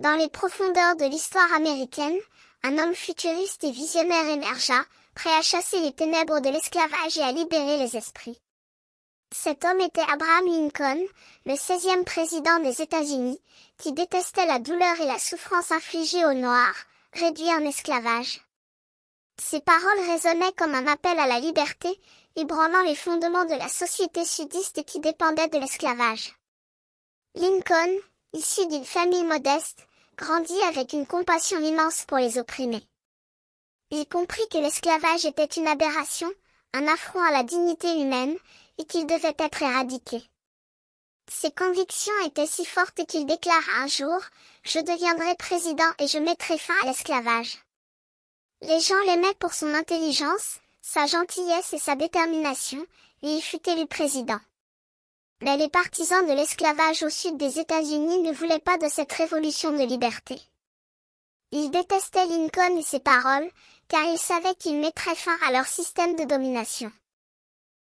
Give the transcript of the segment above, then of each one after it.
Dans les profondeurs de l'histoire américaine, un homme futuriste et visionnaire émergea, prêt à chasser les ténèbres de l'esclavage et à libérer les esprits. Cet homme était Abraham Lincoln, le 16e président des États-Unis, qui détestait la douleur et la souffrance infligées aux Noirs, réduits en esclavage. Ses paroles résonnaient comme un appel à la liberté, ébranlant les fondements de la société sudiste qui dépendait de l'esclavage. Lincoln, issu d'une famille modeste, grandit avec une compassion immense pour les opprimés. Il comprit que l'esclavage était une aberration, un affront à la dignité humaine, et qu'il devait être éradiqué. Ses convictions étaient si fortes qu'il déclara un jour, « Je deviendrai président et je mettrai fin à l'esclavage ». Les gens l'aimaient pour son intelligence, sa gentillesse et sa détermination, et il fut élu président. Mais les partisans de l'esclavage au sud des États-Unis ne voulaient pas de cette révolution de liberté. Ils détestaient Lincoln et ses paroles, car ils savaient qu'il mettrait fin à leur système de domination.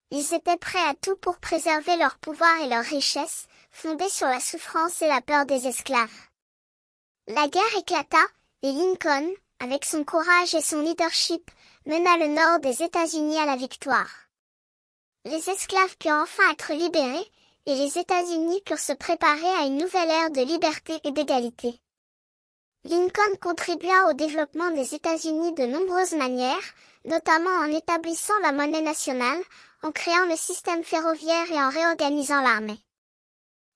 Ils étaient prêts à tout pour préserver leur pouvoir et leur richesse, fondés sur la souffrance et la peur des esclaves. La guerre éclata, et Lincoln, avec son courage et son leadership, mena le nord des États-Unis à la victoire. Les esclaves purent enfin être libérés, et les États-Unis purent se préparer à une nouvelle ère de liberté et d'égalité. Lincoln contribua au développement des États-Unis de nombreuses manières, notamment en établissant la monnaie nationale, en créant le système ferroviaire et en réorganisant l'armée.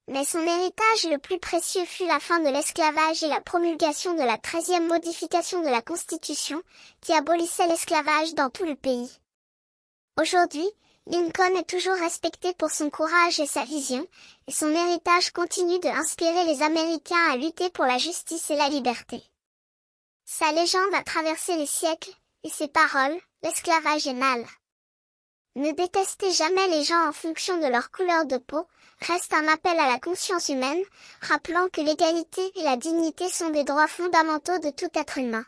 Mais son héritage le plus précieux fut la fin de l'esclavage et la promulgation de la 13e modification de la Constitution, qui abolissait l'esclavage dans tout le pays. Aujourd'hui, Lincoln est toujours respecté pour son courage et sa vision, et son héritage continue de inspirer les Américains à lutter pour la justice et la liberté. Sa légende a traversé les siècles, et ses paroles, l'esclavage est mal. Ne détestez jamais les gens en fonction de leur couleur de peau, reste un appel à la conscience humaine, rappelant que l'égalité et la dignité sont des droits fondamentaux de tout être humain.